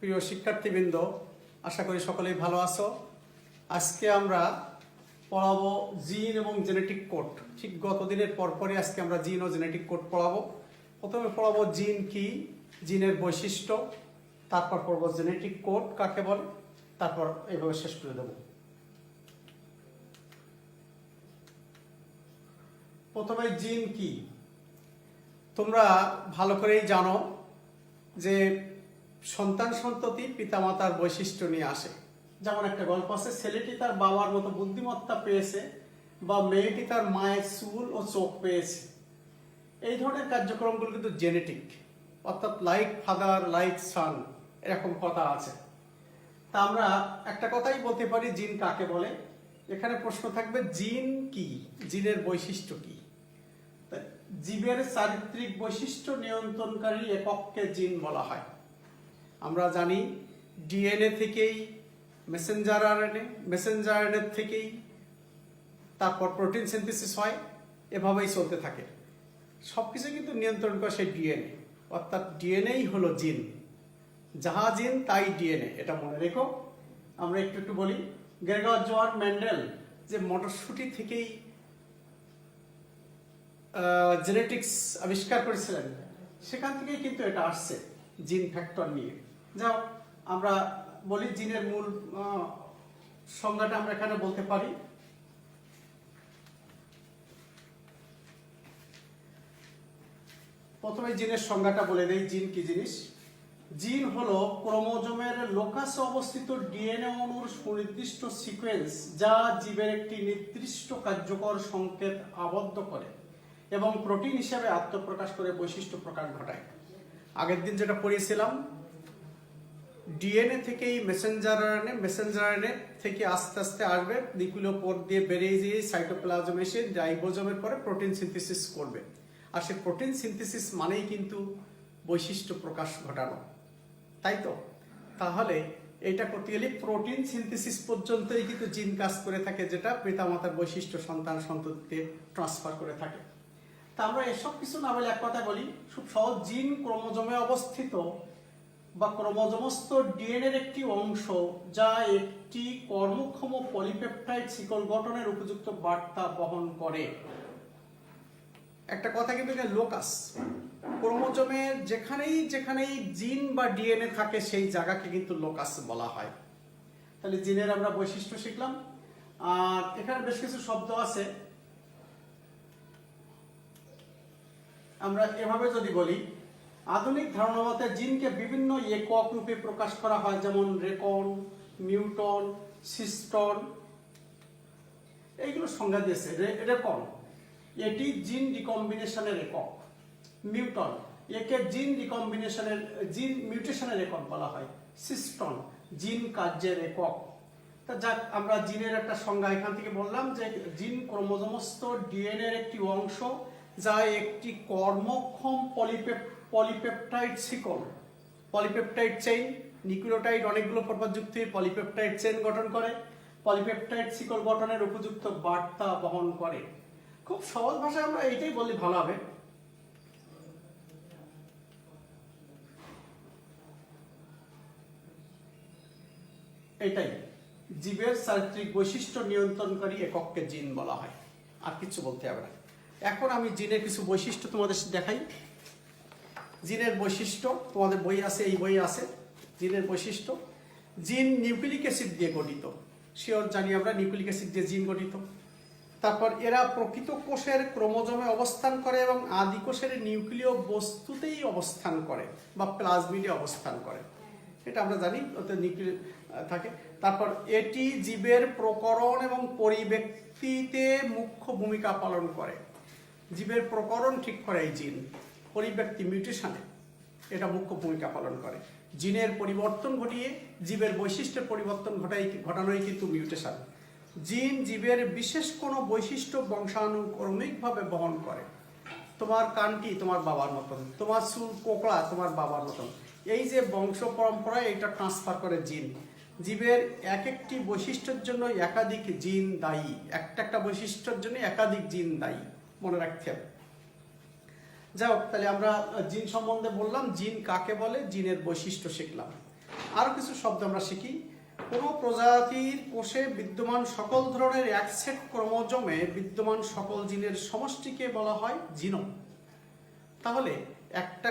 প্রিয় শিক্ষার্থীবৃন্দ, আশা করি সকলেই ভালো আছো। আজকে আমরা পড়াবো জিন এবং জেনেটিক কোড। ঠিক গতদিনের পরপরই আজকে আমরা জিন ও জেনেটিক কোড পড়াবো। প্রথমে পড়াবো জিন কি, জিনের বৈশিষ্ট্য, তারপর পড়বো জেনেটিক কোড কাকে বলে, তারপর এইভাবে শেষ করে দেব। প্রথমে জিন কি, তোমরা ভালো করেই জানো যে সন্তান সন্ততি পিতামাতার বৈশিষ্ট্য নিয়ে আসে। যেমন একটা গল্প আছে, ছেলেটি তার বাবার মতো বুদ্ধিমত্তা পেয়েছে বা মেয়েটি তার মায়ের চুল ও চোখ পেয়েছে। এই ধরনের কার্যক্রমগুলো কিন্তু জেনেটিক, অর্থাৎ লাইক ফাদার লাইক সান, এরকম কথা আছে। তা আমরা একটা কথাই বলতে পারি জিন কাকে বলে। এখানে প্রশ্ন থাকবে জিন কি, জিনের বৈশিষ্ট্য কি। জীবের চারিত্রিক বৈশিষ্ট্য নিয়ন্ত্রণকারী একককে জিন বলা হয়। আমরা জানি ডিএনএ থেকেই মেসেঞ্জার আরএনএ, মেসেঞ্জার আরএনএ থেকেই তারপর প্রোটিন সিনথেসিস হয়, এভাবেই চলতে থাকে। সবকিছু কিন্তু নিয়ন্ত্রণ করে সেই ডিএনএ, অর্থাৎ ডিএনএই হলো জিন। যাহা জিন তাই ডিএনএ, এটা মনে রেখো। আমরা একটু বলি, গ্রেগর জোহান মেন্ডেল যে মটরশুঁটি থেকেই জেনেটিক্স আবিষ্কার করেছিলেন, সেখান থেকেই কিন্তু এটা আসছে জিন ফ্যাক্টর নিয়ে। যাও আমরা বলি জিনের মূল সংজ্ঞাটা আমরা এখানে বলতে পারি। প্রথমে জিনের সংজ্ঞাটা বলে দেই, জিন কি জিনিস। জিন হলো ক্রোমোজোমের লোকাসে অবস্থিত ডিএনএ অণুর সুনির্দিষ্ট সিকোয়েন্স, যা জীবের একটি নির্দিষ্ট কার্যকর সংকেত আবদ্ধ করে এবং প্রোটিন হিসেবে আত্মপ্রকাশ করে বৈশিষ্ট্য প্রকাশ ঘটায়। আগের দিন যেটা পড়িয়েছিলাম, ডিএনএ থেকেই মেসেঞ্জার আরএনএ, মেসেঞ্জার আরএনএ থেকে আস্তে আস্তে আসবে নিউক্লিয় পোর দিয়ে বেরিয়ে গিয়ে সাইটোপ্লাজমে এসে রাইবোজোমের পরে প্রোটিন সিনথেসিস করবে। আর সেই প্রোটিন সিনথেসিস মানেই কিন্তু বৈশিষ্ট্য প্রকাশ ঘটানো, তাই তো? তাহলে এটা করতে গেলে প্রোটিন সিনথেসিস পর্যন্তই কিন্তু জিন কাজ করে থাকে, যেটা পিতামাতার বৈশিষ্ট্য সন্তান সন্ততিতে ট্রান্সফার করে থাকে। তা আমরা এসব কিছু না বলে এক কথা বলি, খুব সহজ। জিন ক্রোমোজোমে অবস্থিত বা ক্রোমোজোমস্থ ডিএনএর একটি অংশ, যা একটি কর্মক্ষম পলিপেপটাইড শিকল গঠনের উপযুক্ত বার্তা বহন করে। একটা কথা কিন্তু লোকাস, ক্রোমোজোমের যেখানেই যেখানেই জিন বা ডিএনএ থাকে সেই জায়গাকে কিন্তু লোকাস বলা হয়। তাহলে জিনের আমরা বৈশিষ্ট্য শিখলাম। আর এখানে বেশ কিছু শব্দ আছে, আমরা এভাবে যদি বলি, আধুনিক ধারণা মতে জিনকে বিভিন্ন একক রূপে প্রকাশ করা হয়, যেমন রেকন, মিউটন, সিস্টন, এইগুলো সংজ্ঞা দিয়েছে। রেকন এটি জিন রিকম্বিনেশনের একক, মিউটন একে জিন রিকম্বিনেশনের জিন মিউটেশনের একক বলা হয়, সিস্টন জিন কার্যের একক। তা যাক, আমরা জিনের একটা সংজ্ঞা এখান থেকে বললাম যে জিন ক্রোমোজোমস্থ ডিএনএ এর একটি অংশ, যা একটি কর্মক্ষম পলিপেপটাইড শিকল, পলিপেপটাইড চেইন, নিউক্লিওটাইড অনেকগুলো পরপরযুক্ত পলিপেপটাইড চেইন গঠন করে, পলিপেপটাইড শিকল গঠনের উপযুক্ত বার্তা বহন করে। খুব সহজ ভাষায় আমরা এইটাই বললে ভালো হবে। এটাই জীবের চারিত্রিক বৈশিষ্ট্য নিয়ন্ত্রণকারী একককে জিন বলা হয়, আর কিছু বলতে হবে না। এখন আমি জিনের কিছু বৈশিষ্ট্য তোমাদের দেখাই। জিনের বৈশিষ্ট্য তোমাদের বই আছে, এই বই আছে জিনের বৈশিষ্ট্য। জিন নিউক্লিক অ্যাসিড দিয়ে গঠিত, শিওর জানি আমরা নিউক্লিক অ্যাসিড দিয়ে জিন গঠিত। তারপর এরা প্রকৃত কোষের ক্রোমোজোমে অবস্থান করে এবং আদি কোষের নিউক্লিয় বস্তুতেই অবস্থান করে বা প্লাজমিডে অবস্থান করে, এটা আমরা জানি, ওতে নিউক্লিয় থাকে। তারপর এটি জীবের প্রকরণ এবং পরিব্যক্তিতে মুখ্য ভূমিকা পালন করে। জীবের প্রকরণ ঠিক করে এই জিন, পরিব্যক্তি মিউটেশনে এটা মুখ্য ভূমিকা পালন করে। জিনের পরিবর্তন ঘটিয়ে জীবের বৈশিষ্ট্যের পরিবর্তন ঘটানোই কিন্তু মিউটেশন। জিন জীবের বিশেষ কোনো বৈশিষ্ট্য বংশানুক্রমিকভাবে বহন করে। তোমার কানটি তোমার বাবার মতন, তোমার চুল কোকড়া তোমার বাবার মতন, এই যে বংশ পরম্পরায় এটা ট্রান্সফার করে জিন। জীবের এক একটি বৈশিষ্ট্যের জন্য একাধিক জিন দায়ী, একটা বৈশিষ্ট্যের জন্য একাধিক জিন দায়ী, মনে রাখতে হবে। যাই হোক, তাহলে আমরা জিন সম্বন্ধে বললাম, জিন কাকে বলে, জিনের বৈশিষ্ট্য শিখলাম। আরো কিছু শব্দ আমরা শিখি। কোনো প্রজাতির কোষে বিদ্যমান সকল ধরনের এক সেট ক্রোমোজোমে বিদ্যমান সকল জিনের সমষ্টিকে বলা হয় জিনোম। তাহলে একটা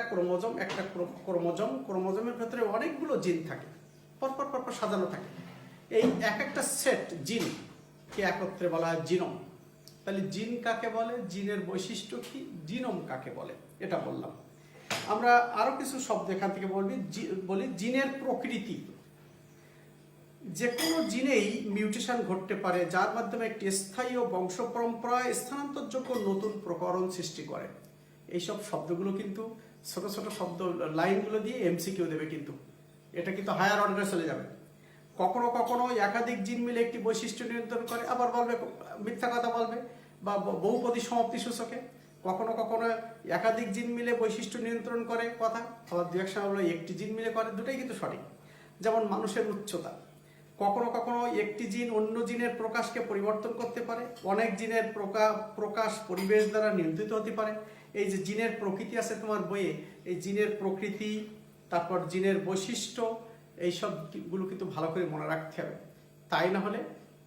ক্রোমোজোমের ভেতরে অনেকগুলো জিন থাকে, পরপর পরপর সাজানো থাকে। এই এক একটা সেট জিন কে একত্রে বলা হয় জিনোম। তাহলে জিন কাকে বলে, জিনের বৈশিষ্ট্য কি, জিনোম কাকে বলে, এটা বললাম। আমরা আরো কিছু শব্দ এখান থেকে বলি। জিনের প্রকৃতি। যে কোনো জিনেই মিউটেশন ঘটতে পারে, যার মাধ্যমে একটি স্থায়ী ও বংশ পরম্পরায় স্থানান্তরযোগ্য নতুন প্রকরণ সৃষ্টি করে। এইসব শব্দগুলো কিন্তু ছোট ছোট শব্দ, লাইনগুলো দিয়ে এমসিকিউ দেবে, কিন্তু এটা কিন্তু হায়ার অর্ডারে চলে যাবে। কখনো কখনো একাধিক জিন মিলে একটি বৈশিষ্ট্য নিয়ন্ত্রণ করে, আবার বলবে মিথ্যা কথা বলবে বা বহুপদী সমাপ্তি সূচকে। কখনো কখনো একাধিক জিন মিলে বৈশিষ্ট্য নিয়ন্ত্রণ করে কথা, আবার দু এক সময় বলে একটি জিন মিলে করে, দুটাই কিন্তু সঠিক। যেমন মানুষের উচ্চতা, কখনো কখনো একটি জিন অন্য জিনের প্রকাশকে পরিবর্তন করতে পারে, অনেক জিনের প্রকাশ পরিবেশ দ্বারা নিয়ন্ত্রিত হতে পারে। এই যে জিনের প্রকৃতি আছে তোমার বইয়ে, এই জিনের প্রকৃতি, তারপর জিনের বৈশিষ্ট্য, এইসব গুলো কিন্তু ভালো করে মনে রাখতে হবে, তাই না হলে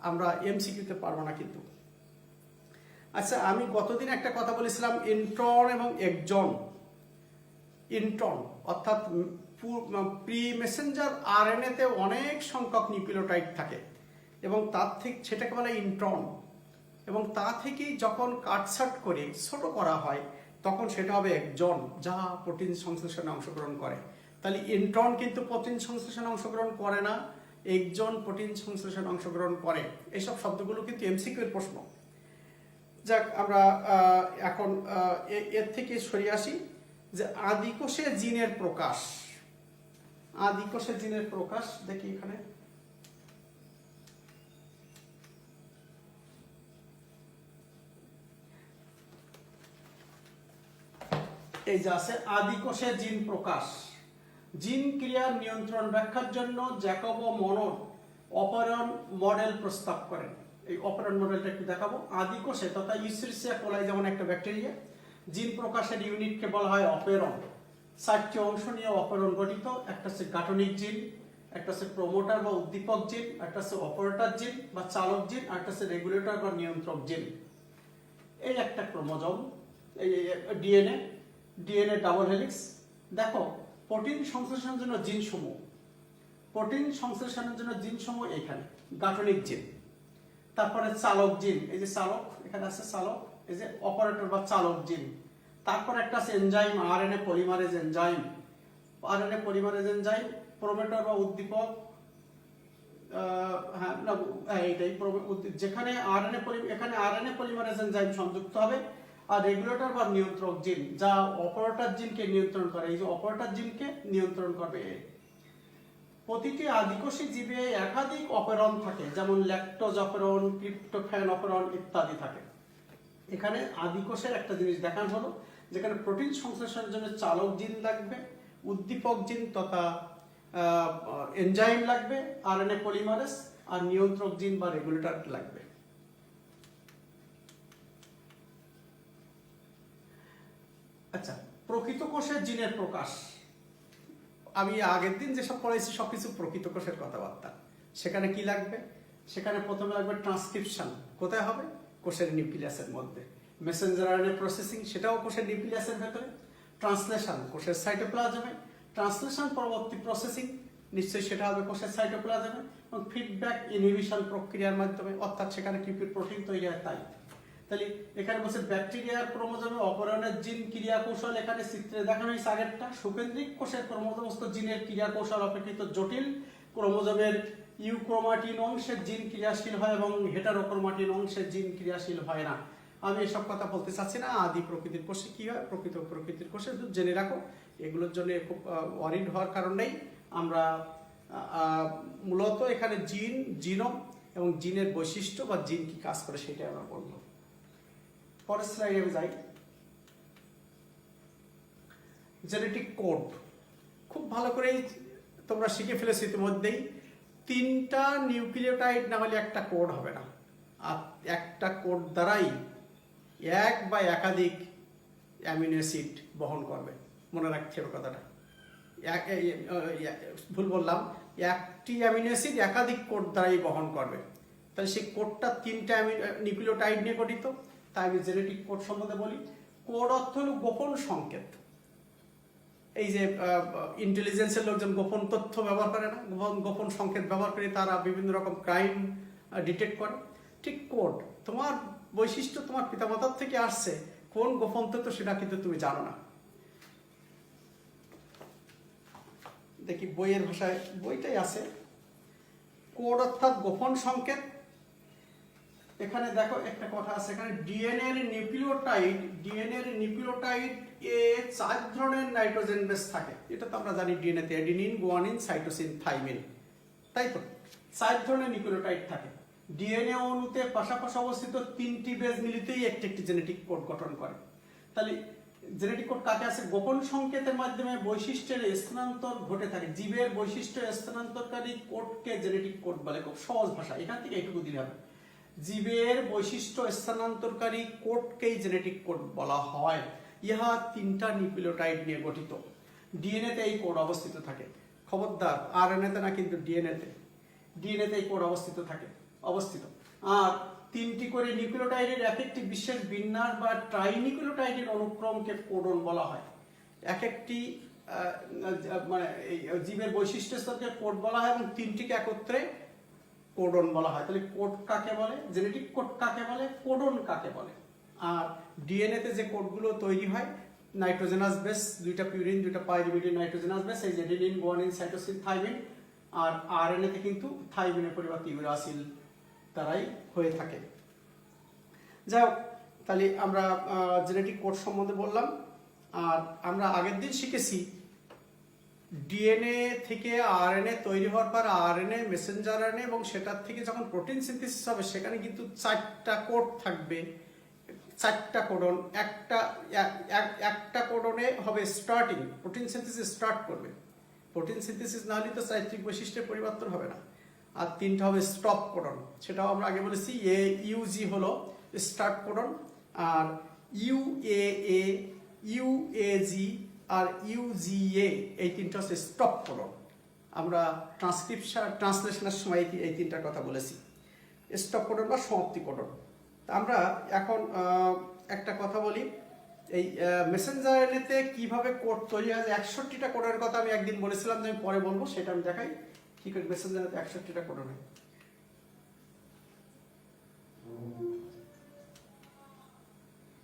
আমরা এমসিকিউতে পারবো না কিন্তু। আচ্ছা, আমি গতদিন একটা কথা বলেছিলাম, ইন্ট্রন এবং একজন। ইন্ট্রন অর্থাৎ প্রি মেসেঞ্জার আরএনএতে অনেক সংখ্যক নিউক্লিওটাইড থাকে এবং তার থেকে সেটাকে বলে ইন্ট্রন, এবং তা থেকেই যখন কাটছাট করে ছোট করা হয় তখন সেটা হবে একজন, যা প্রোটিন সংশ্লেষণে অংশগ্রহণ করে। তাহলে ইন্ট্রন কিন্তু প্রোটিন সংশ্লেষণে অংশগ্রহণ করে না, একজন প্রোটিন সংশ্লেষণে অংশগ্রহণ করে। এইসব শব্দগুলো কিন্তু এমসিকিউ এর প্রশ্ন। যাক, আমরা এখন এর থেকে সরে আসি যে আদিকোষে জিনের প্রকাশ। আদিকোষে জিনের প্রকাশ দেখি এখানে। এই যে আছে আদিকোষে জিন প্রকাশ। জিন ক্রিয়ার নিয়ন্ত্রণ ব্যাখ্যার জন্য জ্যাকব মনর অপারেশন মডেল প্রস্তাব করেন। এই অপারেশন মডেলটা একটু দেখাবো। আদিকোষে তথা ইউসেরিসিয়া কোলাই যেমন একটা ব্যাকটেরিয়া, জিন প্রকাশের ইউনিটকে বলা হয় অপেরন। 4টি অংশ নিয়ে অপেরন গঠিত। একটা হচ্ছে গাঠনিক জিন, একটা হচ্ছে প্রমোটার বা উদ্দীপক জিন, একটা হচ্ছে অপারেটর জিন বা চালক জিন, আর একটা হচ্ছে রেগুলেটর বা নিয়ন্ত্রক জিন। এই একটা ক্রোমোজোম, এই ডিএনএ ডাবল হেলিক্স। দেখো, প্রোটিন সংশ্লেষণের জন্য জিন সমূহ, এখানে গাঠনিক জিন, তারপরে চালক জিন, এই যে চালক এখানে আছে, চালক, এই যে অপারেটর বা চালক জিন। তারপর একটা আছে enzyme, RNA polymerase enzyme, promoter বা উদ্দীপক, যেখানে আরএনএ পলিমারেজ এনজাইম সংযুক্ত হবে, আর রেগুলেটর বা নিয়ন্ত্রক জিন, যা অপারেটর জিনকে নিয়ন্ত্রণ করে। এই যে অপারেটর জিনকে নিয়ন্ত্রণ করবে। প্রতিটি আদিকোষী জীবে একাধিক অপেরন থাকে, যেমন ল্যাকটোজ অপেরন, ট্রিপ্টোফ্যান অপেরন ইত্যাদি থাকে। এখানে আদিকোষের একটা জিনিস দেখানো হলো, যেখানে প্রোটিন সংশ্লেষণের জন্য চালক জিন লাগবে, উদ্দীপক জিন তথা এনজাইম লাগবে, আরএনএ পলিমারেজ, আর নিয়ন্ত্রক জিন বা রেগুলেটর লাগবে। আচ্ছা, প্রকৃত কোষের জিনের প্রকাশ। আমি আগের দিন যেসব পড়াইছি সবকিছু প্রকৃত কোষের কথাবার্তা। সেখানে কি লাগবে? সেখানে প্রথমে লাগবে ট্রান্সক্রিপশন। কোথায় হবে? কোষের নিউক্লিয়াসের মধ্যে। মেসেঞ্জার আরএনএ প্রসেসিং, সেটাও কোষের নিউক্লিয়াসের ভেতরে। ট্রান্সলেশন কোষের সাইটোপ্লাজমে। ট্রান্সলেশন পরবর্তী প্রসেসিং নিশ্চয়ই সেটা হবে কোষের সাইটোপ্লাজমে। এবং ফিডব্যাক ইনহিবিশন প্রক্রিয়ার মাধ্যমে, অর্থাৎ সেখানে কি প্রোটিন তৈরি হয় তাই। তাহলে এখানে বলছে ব্যাকটেরিয়ার ক্রোমোজোমে অপহরণের জিন ক্রিয়া কৌশল এখানে চিত্রে দেখানো হয়েছে আগেরটা। সুকেন্দ্রিক কোষের ক্রোমোজোমস্থ জিনের ক্রিয়া কৌশল অপেক্ষিত জটিল। ক্রোমোজোমের ইউক্রোমাটিন অংশের জিন ক্রিয়াশীল হয় এবং হেটারোক্রোমাটিন অংশের জিন ক্রিয়াশীল হয় না। আমি এসব কথা বলতে চাচ্ছি না। আদি প্রকৃতির কোষে কি হয়, প্রকৃত প্রকৃতির কোষে জেনে রাখো। এগুলোর জন্য খুব ওয়ারিড হওয়ার কারণ নেই। আমরা মূলত এখানে জিনোম এবং জিনের বৈশিষ্ট্য বা জিন কি কাজ করে সেটাই আমরা বলবো। পরের স্লাইডে আমি যাই। জেনেটিক কোড খুব ভালো করেই তোমরা শিখে ফেলেছো ইতিমধ্যেই। 3টা নিউক্লিওটাইড না হলে একটা কোড হবে না, আর একটা কোড দ্বারাই এক বা একাধিক অ্যামিনো অ্যাসিড বহন করবে। মনে রাখতে হবে কথাটা। ভুল বললাম, একটি অ্যামিনো অ্যাসিড একাধিক কোড দ্বারাই বহন করবে। তাহলে সেই কোডটা 3টা নিউক্লিওটাইড নিয়ে গঠিত। তাই আমি জেনেটিক কোড সম্বন্ধে বলি। কোড অর্থ হলো গোপন সংকেত। এই যে ইন্টেলিজেন্সের লোকজন গোপন তথ্য ব্যবহার করে না, গোপন সংকেত ব্যবহার করে তারা বিভিন্ন রকম ক্রাইম ডিটেক্ট করে। ঠিক কোড, তোমার বৈশিষ্ট্য তোমার পিতামাতার থেকে আসছে, কোন গোপন তথ্য সেটা কিন্তু তুমি জানো না। দেখি বইয়ের ভাষায়, বইটাই আছে। কোড অর্থাৎ গোপন সংকেত। এখানে দেখো একটা কথা আছে, এখানে ডিএনএ এর নিউক্লিওটাইড এ 4 ধরনের নাইট্রোজেন বেস থাকে। এটা তো আমরা জানি, ডিএনএ তে অ্যাডিনিন, গুয়ানিন, সাইটোসিন, থাইমিন, তাই তো 4 ধরনের নিউক্লিওটাইড থাকে। ডিএনএ অণুতে পাশাপাশি অবস্থিত 3টি বেস মিলিতই একটি জেনেটিক কোড গঠন করে। তাহলে জেনেটিক কোড কাকে আছে? গোপন সংকেতের মাধ্যমে বৈশিষ্ট্যের স্থানান্তর ঘটে থাকে। জীবের বৈশিষ্ট্য স্থানান্তরকারী কোডকে জেনেটিক কোড বলে। খুব সহজ ভাষা, এখান থেকে এইটুকু দিলে হবে। জীবের বৈশিষ্ট্য স্থানান্তরকারী কোডকেই জেনেটিক কোড বলা হয়। ইহা 3টা নিউক্লিওটাইড নিয়ে গঠিত। ডিএনএ তে এই কোড অবস্থিত থাকে। খবরদার, আরএনএ তে না, কিন্তু ডিএনএ তে এই কোড অবস্থিত। আর 3টি করে নিউক্লিওটাইডের এক একটি বিশেষ বিন্যাস বা ট্রাইনিউক্লিওটাইডের অনুক্রমকে কোডন বলা হয়। এক একটি মানে এই জীবের বৈশিষ্ট্য স্তরকে কোড বলা হয়, এবং 3টিকে একত্রে কোডন বলা হয়। তাহলে কোড কাকে বলে? জেনেটিক কোড কাকে বলে? কোডন কাকে বলে? আর ডিএনএ তে যে কোডগুলো তৈরি হয়, নাইট্রোজেনাস বেস, 2টা পিউরিন, 2টা পাইরিমিডিন নাইট্রোজেনাস বেস, এই যে অ্যাডিনিন, গুয়ানিন, সাইটোসিন, থাইমিন। আর আরএনএ তে কিন্তু থাইমিনের পরিবর্তে ইউরাসিল দ্বারাই হয়ে থাকে। যাই হোক, তাহলে আমরা জেনেটিক কোড সম্বন্ধে বললাম। আর আমরা আগের দিন শিখেছি ডিএনএ থেকে আরএনএ তৈরি হওয়ার পর আরএনএ, মেসেঞ্জার আরএনএ, এবং সেটার থেকে যখন প্রোটিন সিনথেসিস হবে সেখানে কিন্তু 4টা কোড থাকবে, 4টা কোডন। একটা কোডনে হবে স্টার্টিং, প্রোটিন সিনথেসিস স্টার্ট করবে। প্রোটিন সিনথেসিস না হলে তো চারিত্রিক বৈশিষ্ট্যের পরিবর্তন হবে না। আর 3টা হবে স্টপ কোডন, সেটাও আমরা আগে বলেছি। ইউজি হলো স্টার্ট কোডন, আর ইউএএ, ইউএজি আর ইউজিএ, এই 3টা হচ্ছে স্টপ কোডন। আমরা ট্রান্সলেশনের সময় এই 3টার কথা বলেছি, স্টপ কোডন বা সমাপ্তি কোডন। আমরা এখন একটা কথা বলি, এই মেসেঞ্জার আরএনএতে কিভাবে কোড তৈরি হয়। 61টা কোডের কথা আমি একদিন বলেছিলাম, যে আমি পরে বলবো, সেটা আমি দেখাই কি করে মেসেঞ্জার আরএনএতে 61টা কোড হয়।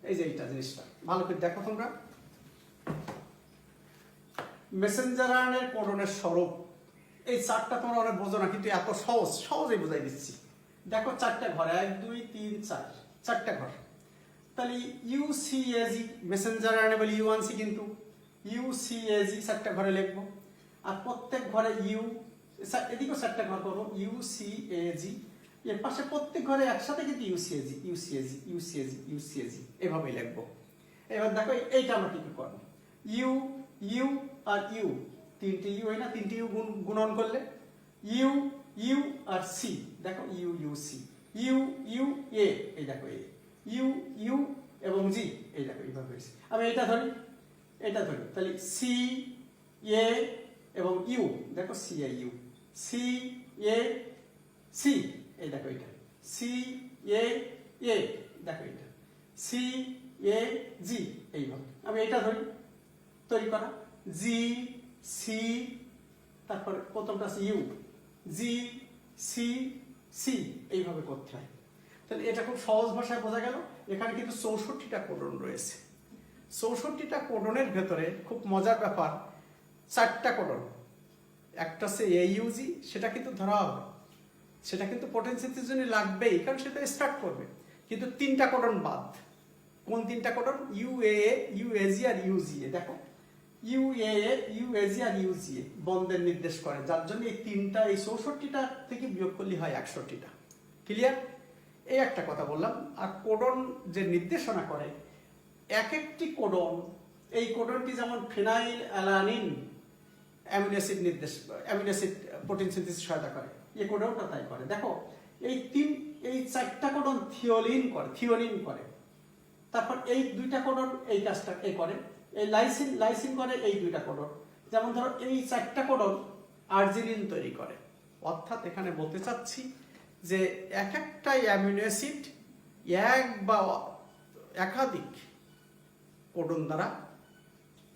এই যে এইটা জিনিসটা ভালো করে দেখো তোমরা। মেসেঞ্জার আরএনএর কোডনের স্বরূপ, এই 4টা তোমরা অনেক বোঝো না, কিন্তু এত সহজেই বোঝাই দিচ্ছি। দেখো 4টা ঘর, 1 2 3 4, 4টা ঘর। তাহলে ইউসিএজি, মেসেঞ্জার আরএনএ বলি ইউ1সি, কিন্তু ইউসিএজি 4টা ঘরে লিখবো। আর প্রত্যেক ঘরে এদিকেও 4টা ঘর করবো, ইউসিএজি। এর পাশে প্রত্যেক ঘরে একসাথে কিন্তু ইউসিএজি এভাবেই লিখবো। এবার দেখো এইটা আমরা কি করবো, ইউ আর ইউ, 3টে ইউ হয় না, 3টে ইউ গুণন করলে ইউ আর সি, দেখো ইউসি, ইউ এ, এই দেখো এ, ইউ এবং জি, এই দেখো এইভাবে হয়েছে। আমি এটা ধরি, তাহলে সি এ এবং ইউ, দেখো C A U, C A C, এই দেখো এটা সি এ, দেখো এটা সি এ জি, এইভাবে। আমি এটা ধরি, তৈরি করা জি সি, তারপর প্রথমটা আছে ইউ, জি সি সি, এইভাবে করতে হয়। তাহলে এটা খুব সহজ ভাষায় বোঝা গেল। এখানে কিন্তু 64টা কোডন রয়েছে। 64টা কোডনের ভেতরে খুব মজার ব্যাপার, 4টা কোডন, একটা হচ্ছে এইউজি, সেটা কিন্তু ধরা হবে, সেটা কিন্তু প্রোটিন সিনথেসিসের জন্য লাগবেই, কারণ সেটা স্টার্ট করবে। কিন্তু 3টা কোডন বাদ। কোন 3টা কোডন? ইউএএ, ইউএজি আর ইউজিএ। দেখো ইউএএ, ইউএজি আর ইউজিএ বন্ধের নির্দেশ করে, যার জন্য এই 3টা, এই 64টা থেকে বিয়োগ করলে হয় 61টা। ক্লিয়ার? এই একটা কথা বললাম। আর কোডন যে নির্দেশনা করে, এক একটি কোডন, এই কোডনটি যেমন phenyl alanine amino acid protein synthesis সহায়তা করে, এই কোডনটা তাই করে। দেখো এই 4টা কোডন থিওনিন করে, তারপর এই 2টা কোডন এই কাজটা করে, এই লাইসিন করে এই 2টা কোডন। যেমন ধরো এই 4টা কোডন আর্জিনিন তৈরি করে, অর্থাৎ এখানে বলতে চাচ্ছি যে এক একটা অ্যামিনো অ্যাসিড এক বা একাধিক কোডন দ্বারা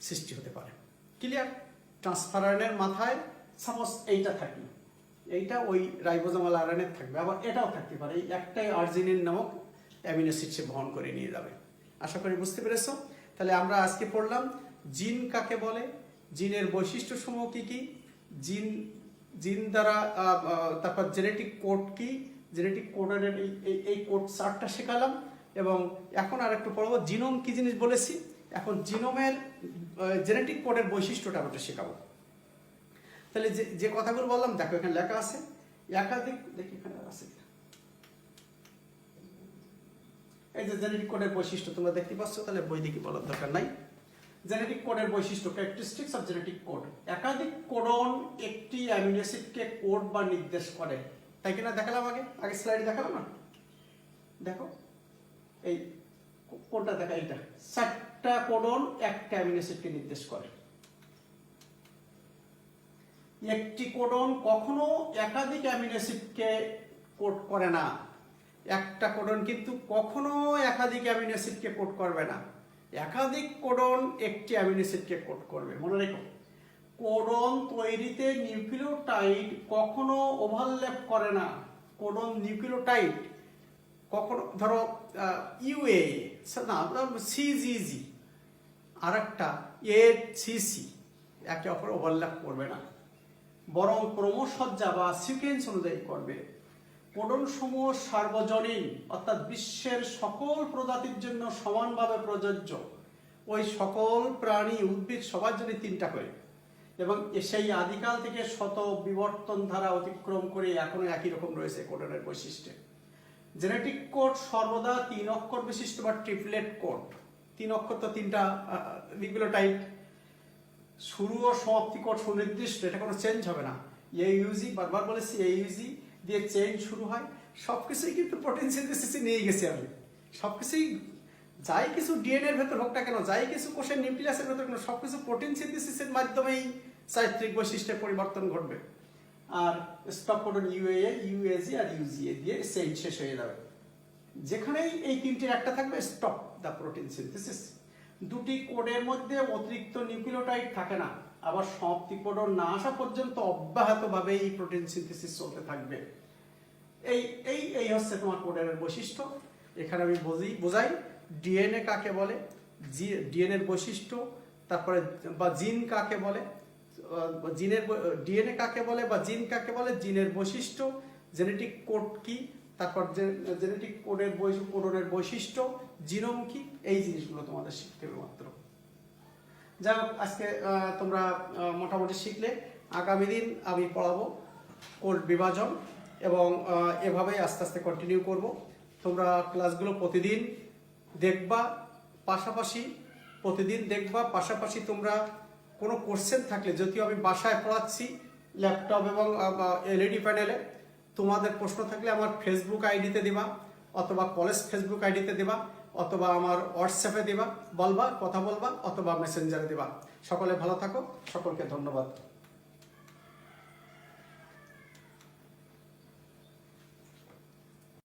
সৃষ্টি হতে পারে। ক্লিয়ার? ট্রান্সফারানের মাথায় সাপোজ এইটা থাকবে, এইটা ওই রাইবোজোমাল আরএনএ থাকবে, আবার এটাও থাকতে পারে, এই একটাই আর্জিনিন নামক অ্যামিনো অ্যাসিড সে বহন করে নিয়ে যাবে। আশা করি বুঝতে পেরেছো। তাহলে আমরা আজকে পড়লাম জিন কাকে বলে, জিনের বৈশিষ্ট্যসমূহ কি কি, জিন দ্বারা তারপর জেনেটিক কোড কি, জেনেটিক কোডের এই কোড 4টা শেখালাম, এবং এখন আর একটু পড়বো জিনোম কি জিনিস বলেছি। এখন জিনোমের জেনেটিক কোডের বৈশিষ্ট্যটা আমরা শেখাবো। তাহলে যে কথাগুলো বললাম দেখো এখানে লেখা আছে, একাধিক, দেখি এখানে আছে, এই যে জেনেটিক কোডের বৈশিষ্ট্য তোমরা দেখতে পাচ্ছ, তাহলে বই দেখি বলার দরকার নাই। জেনেটিক কোডের বৈশিষ্ট্য, ক্যারেক্টারিস্টিক্স অফ জেনেটিক কোড। একাধিক কোডন একটি অ্যামিনো অ্যাসিডকে কোড বা নির্দেশ করে, তাই কিনা দেখালাম আগে স্লাইড দেখালাম না, দেখো এই কোডটা দেখা, এইটা 4টা কোডন একটা অ্যামিনো অ্যাসিডকে নির্দেশ করে। একটি কোডন কখনো একাধিক অ্যামিনো অ্যাসিডকে কোড করে না, একটা কোডন কিন্তু কখনো একাধিক অ্যামিনো অ্যাসিডকে কোড করবে না, একাধিক কোডন একটি অ্যামিনো অ্যাসিডকে কোড করবে। মনে রেখো, কোডন তৈরিতে নিউক্লিওটাইড কখনো ওভারল্যাপ করে না। কোডন নিউক্লিওটাইড কখনো ধরো ইউএ না সিজিজি আর একটা এসিসি একে অপরে ওভারল্যাপ করবে না, বরং ক্রমসজ্জা বা সিকোয়েন্স অনুযায়ী করবে। কোডন সমূহ সার্বজনীন, অর্থাৎ বিশ্বের সকল প্রজাতির জন্য সমানভাবে প্রযোজ্য। ওই সকল প্রাণী, উদ্ভিদ সবার জন্য 3টা করে, এবং সেই আদিকাল থেকে শত বিবর্তন ধারা অতিক্রম করে এখনো একই রকম রয়েছে কোডনের বৈশিষ্ট্য। জেনেটিক কোড সর্বদা 3 অক্ষর বিশিষ্ট বা ট্রিপলেট কোড। 3 অক্ষর তো 3টা নিউক্লিওটাইড, শুরু ও সমাপ্তি কোড সুনির্দিষ্ট, এটা কোনো চেঞ্জ হবে না। এইউজি বারবার বলেছি, এইউজি দিয়ে চেইন শুরু হয়। সবকিছুই কিন্তু প্রোটিন সিনথেসিসে নিয়ে গেছি আমি, সবকিছুই যাই কিছু ডিএনএ এর ভেতর হোক না কেন, যাই কিছু কোষের নিউক্লিয়াসের ভেতর কেন, সবকিছু প্রোটিন সিনথেসিসের মাধ্যমেই চারিত্রিক বৈশিষ্ট্যের পরিবর্তন ঘটবে। আর স্টপ কোডন ইউএ, ইউএজি আর ইউজিএ দিয়ে চেইন শেষ হয়ে যাবে। যেখানেই এই 3টির একটা থাকবে, স্টপ দ্য প্রোটিন সিনথেসিস। 2টি কোডের মধ্যে অতিরিক্ত নিউক্লিওটাইড থাকে না, আবার সমাপ্তি কোডন না আসা পর্যন্ত অব্যাহতভাবে এই প্রোটিন সিনথেসিস চলতে থাকবে। এই হচ্ছে তোমার কোডের বৈশিষ্ট্য। এখানে আমি বোঝাই ডিএনএ কাকে বলে, ডিএনএর বৈশিষ্ট্য, তারপরে বা জিন কাকে বলে, জিনের ডিএনএ কাকে বলে বা জিন কাকে বলে, জিনের বৈশিষ্ট্য, জেনেটিক কোড কি, তারপর জেনেটিক কোডের বৈশিষ্ট্য, জিনোম কি, এই জিনিসগুলো তোমাদের শিখতে হবে মাত্র। যাই হোক, আজকে তোমরা মোটামুটি শিখলে। আগামী দিন আমি পড়াবো কোড বিভাজন, এবং এভাবেই আস্তে আস্তে কন্টিনিউ করব। তোমরা ক্লাসগুলো প্রতিদিন দেখবা, পাশাপাশি তোমরা কোনো কোশ্চেন থাকলে, যদিও আমি বাসায় পড়াচ্ছি ল্যাপটপ এবং এলইডি প্যানেলে, তোমাদের প্রশ্ন থাকলে আমার ফেসবুক আইডিতে দিবা, অথবা কলেজ ফেসবুক আইডিতে দিবা, অথবা আমার হোয়াটসঅ্যাপে দিবা, কথা বলবা, অথবা মেসেঞ্জারে দিবা। সকলে ভালো থাকো, সকলকে ধন্যবাদ।